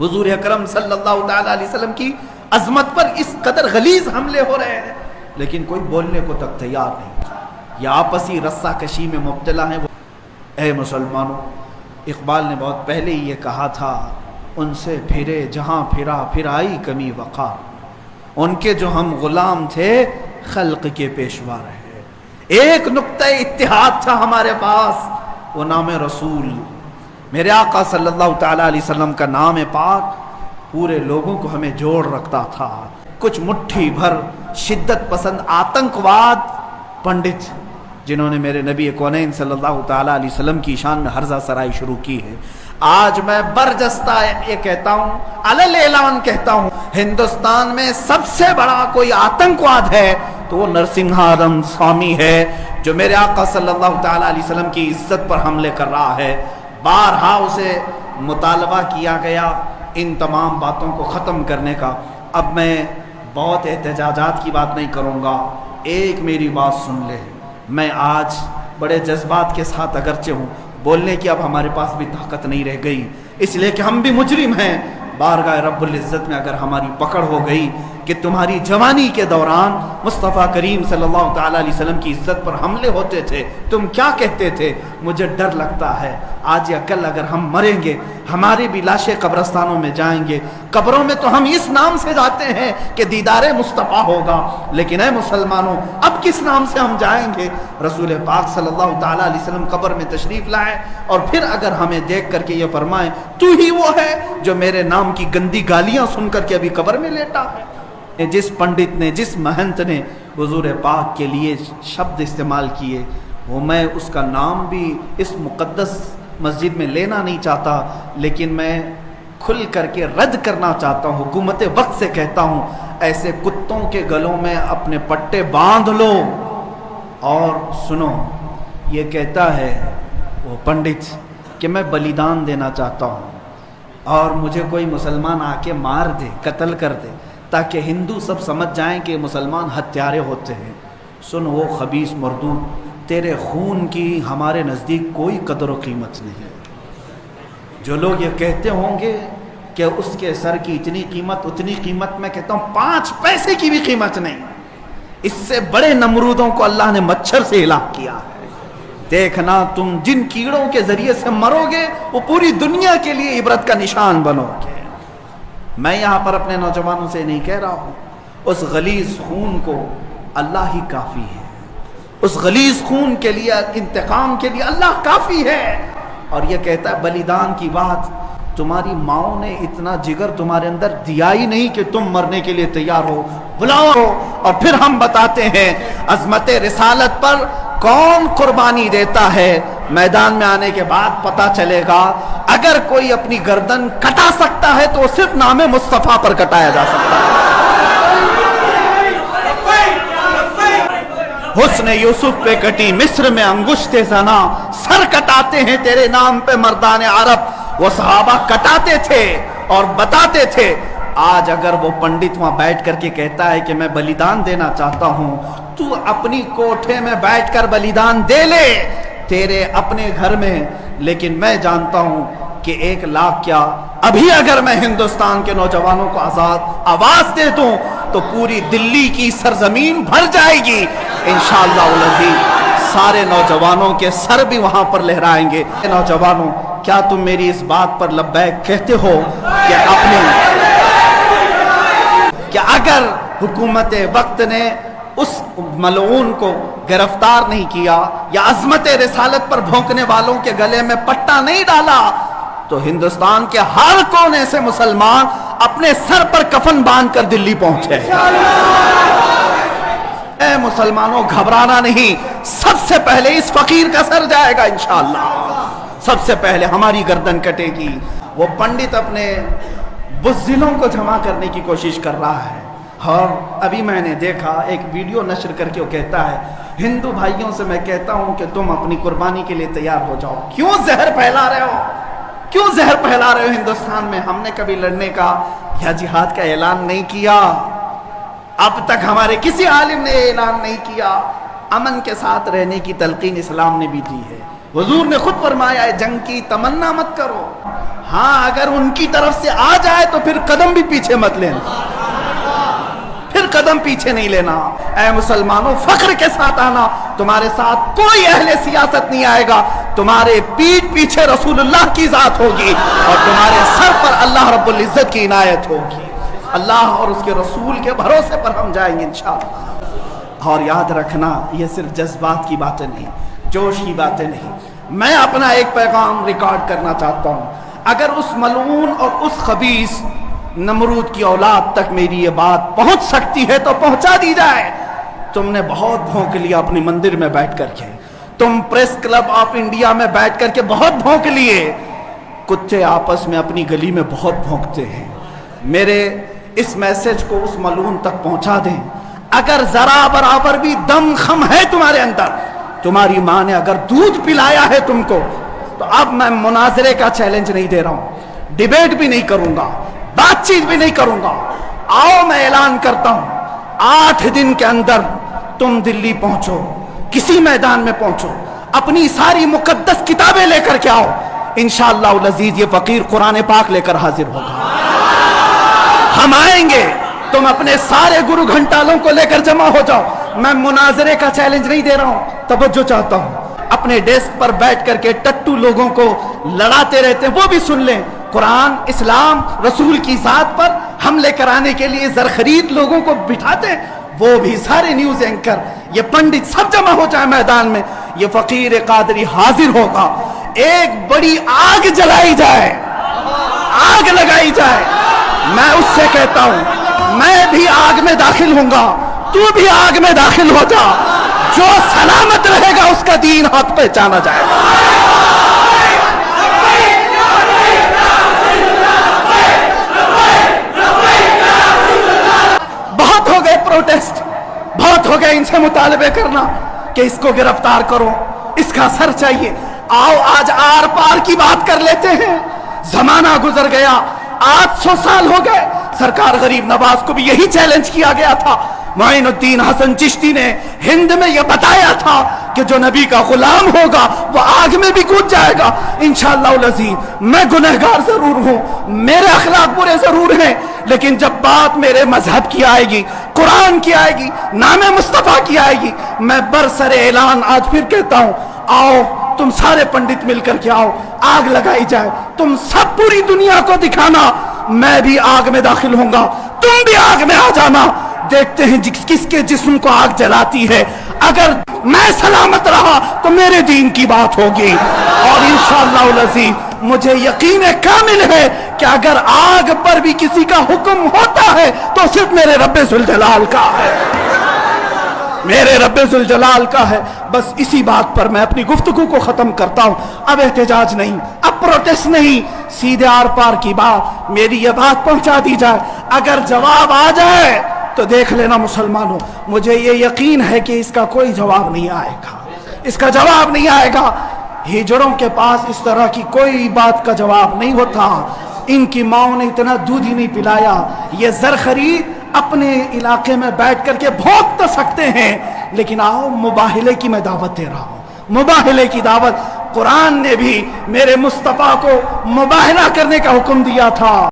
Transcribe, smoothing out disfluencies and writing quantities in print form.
حضور اکرم صلی اللہ تعالی علیہ وسلم کی عظمت پر اس قدر غلیظ حملے ہو رہے ہیں، لیکن کوئی بولنے کو تک تیار نہیں، یا آپسی رسہ کشی میں مبتلا ہیں۔ اے مسلمانوں، اقبال نے بہت پہلے یہ کہا تھا، ان سے پھرے جہاں پھرا پھر آئی کمی وقار، ان کے جو ہم غلام تھے خلق کے پیشوا رہے۔ ایک نقطہ اتحاد تھا ہمارے پاس، وہ نام رسول، میرے آقا صلی اللہ تعالی علیہ وسلم کا نام پاک پورے لوگوں کو ہمیں جوڑ رکھتا تھا۔ کچھ مٹھی بھر شدت پسند آتنکواد پنڈت جنہوں نے میرے نبی کونین صلی اللہ تعالی علیہ وسلم کی شان میں ہرزہ سرائی شروع کی ہے، آج میں برجستہ یہ کہتا ہوں، علل اعلان کہتا ہوں، ہندوستان میں سب سے بڑا کوئی آتنکواد ہے تو وہ نرسنگھارم سوامی ہے، جو میرے آقا صلی اللہ تعالی علیہ وسلم کی عزت پر حملے کر رہا ہے۔ بارہا اسے مطالبہ کیا گیا ان تمام باتوں کو ختم کرنے کا۔ اب میں بہت احتجاجات کی بات نہیں کروں گا، ایک میری بات سن لے۔ میں آج بڑے جذبات کے ساتھ اگرچہ ہوں، بولنے کی اب ہمارے پاس بھی طاقت نہیں رہ گئی، اس لیے کہ ہم بھی مجرم ہیں۔ بارگاہ رب العزت میں اگر ہماری پکڑ ہو گئی کہ تمہاری جوانی کے دوران مصطفیٰ کریم صلی اللہ تعالی علیہ وسلم کی عزت پر حملے ہوتے تھے، تم کیا کہتے تھے، مجھے ڈر لگتا ہے آج یا کل اگر ہم مریں گے، ہماری بھی لاشیں قبرستانوں میں جائیں گے، قبروں میں تو ہم اس نام سے جاتے ہیں کہ دیدار مصطفیٰ ہوگا، لیکن اے مسلمانوں اب کس نام سے ہم جائیں گے؟ رسول پاک صلی اللہ تعالی علیہ وسلم قبر میں تشریف لائے اور پھر اگر ہمیں دیکھ کر کے یہ فرمائیں تو ہی وہ ہے جو میرے نام کی گندی گالیاں سن کر کے ابھی قبر میں لیٹا ہے۔ جس پنڈت نے، جس مہنت نے حضور پاک کے لیے شبد استعمال کیے، وہ میں اس کا نام بھی اس مقدس مسجد میں لینا نہیں چاہتا، لیکن میں کھل کر کے رد کرنا چاہتا ہوں، حکومت وقت سے کہتا ہوں، ایسے کتوں کے گلوں میں اپنے پٹے باندھ لو۔ اور سنو، یہ کہتا ہے وہ پنڈت کہ میں بلیدان دینا چاہتا ہوں اور مجھے کوئی مسلمان آ کے مار دے، قتل کر دے، تاکہ ہندو سب سمجھ جائیں کہ مسلمان ہتھیارے ہوتے ہیں۔ سن وہ خبیث مردود، تیرے خون کی ہمارے نزدیک کوئی قدر و قیمت نہیں۔ جو لوگ یہ کہتے ہوں گے کہ اس کے سر کی اتنی قیمت، اتنی قیمت، میں کہتا ہوں 5 پیسے کی بھی قیمت نہیں۔ اس سے بڑے نمرودوں کو اللہ نے مچھر سے ہلاک کیا ہے۔ دیکھنا تم جن کیڑوں کے ذریعے سے مرو گے وہ پوری دنیا کے لیے عبرت کا نشان بنو گے۔ میں یہاں پر اپنے نوجوانوں سے نہیں کہہ رہا ہوں، اس غلیظ خون کو اللہ ہی کافی ہے، اس غلیظ خون کے لیے، انتقام کے لیے اللہ کافی ہے۔ اور یہ کہتا ہے بلیدان کی بات، تمہاری ماؤں نے اتنا جگر تمہارے اندر دیا ہی نہیں کہ تم مرنے کے لیے تیار ہو، بلاؤ۔ اور پھر ہم بتاتے ہیں عظمت رسالت پر کون قربانی دیتا ہے، میدان میں آنے کے بعد پتہ چلے گا۔ اگر کوئی اپنی گردن کٹا سکتا ہے تو صرف نام مصطفیٰ پر کٹایا جا سکتا ہے۔ حسن یوسف پہ کٹی مصر میں انگشت زنا، سر کٹاتے ہیں تیرے نام پہ مردان عرب۔ وہ صحابہ کٹاتے تھے اور بتاتے تھے۔ آج اگر وہ پنڈت وہاں بیٹھ کر کے کہتا ہے کہ میں بلیدان دینا چاہتا ہوں، تو اپنی کوٹھے میں بیٹھ کر بلیدان دے لے، تیرے اپنے گھر میں، لیکن میں جانتا ہوں کہ 1 لاکھ کیا، ابھی اگر میں ہندوستان کے نوجوانوں کو آزاد آواز دے دوں تو پوری دلی کی سرزمین بھر جائے گی انشاءاللہ العزیز۔ سارے نوجوانوں کے سر بھی وہاں پر لہرائیں گے۔ نوجوانوں، کیا تم میری اس بات پر لبیک کہتے ہو کہ کہ اگر حکومت وقت نے اس ملعون کو گرفتار نہیں کیا یا عظمت رسالت پر بھونکنے والوں کے گلے میں پٹا نہیں ڈالا تو ہندوستان کے ہر کونے سے مسلمان اپنے سر پر کفن باندھ کر دلی پہنچے۔ اے مسلمانوں، گھبرانا نہیں، سب سے پہلے اس فقیر کا سر جائے گا انشاءاللہ، سب سے پہلے ہماری گردن کٹے گی۔ وہ پنڈت اپنے بزدلوں کو جمع کرنے کی کوشش کر رہا ہے، اور ابھی میں نے دیکھا ایک ویڈیو نشر کر کے وہ کہتا ہے ہندو بھائیوں سے میں کہتا ہوں کہ تم اپنی قربانی کے لیے تیار ہو جاؤ۔ کیوں زہر پھیلا رہے ہو، کیوں زہر پھیلا رہے ہو ہندوستان میں؟ ہم نے کبھی لڑنے کا یا جہاد کا اعلان نہیں کیا، اب تک ہمارے کسی عالم نے اعلان نہیں کیا۔ امن کے ساتھ رہنے کی تلقین اسلام نے بھی دی ہے، حضور نے خود فرمایا ہے جنگ کی تمنا مت کرو، ہاں اگر ان کی طرف سے آ جائے تو پھر قدم بھی پیچھے مت لینا، پھر قدم پیچھے نہیں لینا۔ اے مسلمانوں، فخر کے ساتھ آنا، تمہارے ساتھ کوئی اہل سیاست نہیں آئے گا، تمہارے پیٹھ پیچھے رسول اللہ کی ذات ہوگی اور تمہارے سر پر اللہ رب العزت کی عنایت ہوگی۔ اللہ اور اس کے رسول کے بھروسے پر ہم جائیں گے انشاءاللہ۔ اور یاد رکھنا، یہ صرف جذبات کی باتیں نہیں، جوش کی باتیں نہیں۔ میں اپنا ایک پیغام ریکارڈ کرنا چاہتا ہوں، اگر اس ملعون اور اس خبیث نمرود کی اولاد تک میری یہ بات پہنچ سکتی ہے تو پہنچا دی جائے۔ تم نے بہت بھونک لیا اپنی مندر میں بیٹھ کر کے، تم پریس کلب آف انڈیا میں بیٹھ کر کے بہت بھونک لیے، کتے آپس میں اپنی گلی میں بہت بھونکتے ہیں۔ میرے اس میسج کو اس ملعون تک پہنچا دیں۔ اگر ذرا برابر بھی دم خم ہے تمہارے اندر، تمہاری ماں نے اگر دودھ پلایا ہے تم کو، تو اب میں مناظرے کا چیلنج نہیں دے رہا ہوں، ڈیبیٹ بھی نہیں کروں گا، بات چیت بھی نہیں کروں گا۔ آؤ میں اعلان کرتا ہوں، 8 دن کے اندر تم دلی پہنچو، کسی میدان میں پہنچو، اپنی ساری مقدس کتابیں لے کر کے آؤ، انشاءاللہ العزیز یہ فقیر قرآن پاک لے کر حاضر ہوگا۔ ہم آئیں گے، تم اپنے سارے گرو گھنٹالوں کو لے کر جمع ہو جاؤ۔ میں مناظرے کا چیلنج نہیں دے رہا ہوں، توجہ چاہتا ہوں۔ اپنے ڈیسک پر بیٹھ کر کے ٹٹو لوگوں کو لڑاتے رہتے ہیں، وہ بھی سن لیں۔ قرآن، اسلام، رسول کی ذات پر حملے کرانے کے لیے زرخرید لوگوں کو بٹھاتے ہیں، وہ بھی سارے نیوز اینکر، یہ پنڈت سب جمع ہو جائے میدان میں، یہ فقیر قادری حاضر ہوگا۔ ایک بڑی آگ جلائی جائے، آگ لگائی جائے۔ میں اس سے کہتا ہوں، میں بھی آگ میں داخل ہوں گا، تو بھی آگ میں داخل ہو جا، جو سلامت رہے گا اس کا دین حق پہچانا جائے گا۔ بہت ہو گئے پروٹیسٹ، بہت ہو گئے ان سے مطالبے کرنا کہ اس کو گرفتار کرو، اس کا سر چاہیے۔ آؤ آج آر پار کی بات کر لیتے ہیں۔ زمانہ گزر گیا، 800 سال ہو گئے، سرکار غریب نواز کو بھی یہی چیلنج کیا گیا تھا۔ معین الدین حسن چشتی نے ہند میں یہ بتایا تھا کہ جو نبی کا غلام ہوگا وہ آگ میں بھی کود جائے گا۔ انشاءاللہ العزیز میں گنہگار ضرور ہوں، میرے اخلاق برے ضرور ہیں، لیکن جب بات میرے مذہب کی آئے گی، قرآن کی آئے گی، نام مصطفیٰ کی آئے گی، میں برسر اعلان آج پھر کہتا ہوں، آؤ تم سارے پنڈت مل کر کے آؤ، آگ لگائی جائے، تم سب پوری دنیا کو دکھانا میں بھی آگ میں داخل ہوں گا، تم بھی آگ میں آ جانا، دیکھتے ہیں کس کے جسم کو آگ جلاتی ہے۔ اگر میں سلامت رہا تو میرے دین کی بات ہوگی، اور انشاءاللہ العزیز مجھے یقین کامل ہے کہ اگر آگ پر بھی کسی کا حکم ہوتا ہے تو صرف میرے رب ذوالجلال کا ہے، میرے رب ذوالجلال کا ہے۔ بس اسی بات پر میں اپنی گفتگو کو ختم کرتا ہوں۔ اب احتجاج نہیں، اب پروٹیسٹ نہیں، سیدھے آر پار کی بات، میری یہ بات پہنچا دی جائے۔ اگر جواب آ جائے تو دیکھ لینا مسلمانوں، مجھے یہ یقین ہے کہ اس کا کوئی جواب نہیں آئے گا، اس کا جواب نہیں آئے گا۔ ہجڑوں کے پاس اس طرح کی کوئی بات کا جواب نہیں ہوتا، ان کی ماؤں نے اتنا دودھ ہی نہیں پلایا۔ یہ زرخرید اپنے علاقے میں بیٹھ کر کے بھونک تو سکتے ہیں، لیکن آؤ مباہلے کی میں دعوت دے رہا ہوں، مباہلے کی دعوت۔ قرآن نے بھی میرے مصطفیٰ کو مباہلہ کرنے کا حکم دیا تھا۔